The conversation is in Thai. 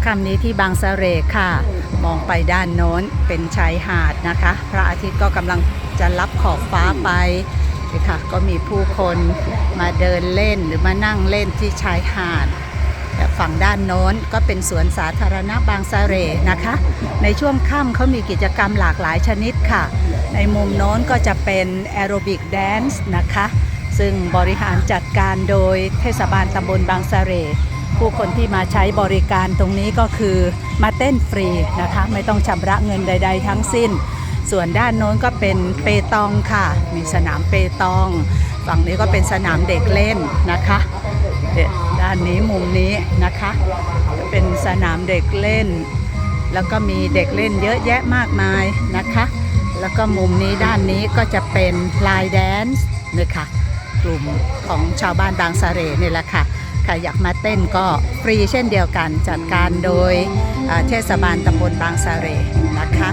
ค่ำนี้ที่บางสะเรค่ะมองไปด้านโน้นเป็นชายหาดนะคะพระอาทิตย์ก็กำลังจะลับขอบฟ้าไปค่ะก็มีผู้คนมาเดินเล่นหรือมานั่งเล่นที่ชายหาดแต่ฝั่งด้านโน้นก็เป็นสวนสาธารณะบางสะเรนะคะในช่วงค่ำเขามีกิจกรรมหลากหลายชนิดค่ะในมุมโน้นก็จะเป็นแอโรบิกแดนซ์นะคะซึ่งบริหารจัดการโดยเทศบาลตำบลบางสะเรผู้คนที่มาใช้บริการตรงนี้ก็คือมาเต้นฟรีนะคะไม่ต้องชำระเงินใดๆทั้งสิ้นส่วนด้านโน้นก็เป็นเปตองค่ะมีสนามเปตองฝั่งนี้ก็เป็นสนามเด็กเล่นนะคะด้านนี้มุมนี้นะคะจะเป็นสนามเด็กเล่นแล้วก็มีเด็กเล่นเยอะแยะมากมายนะคะแล้วก็มุมนี้ด้านนี้ก็จะเป็นไลน์แดนซ์นะคะกลุ่มของชาวบ้านบางสะเรนี่แหละค่ะใครอยากมาเต้นก็ฟรีเช่นเดียวกันจัดการโดยเทศบาลตำบลบางสะเรนะคะ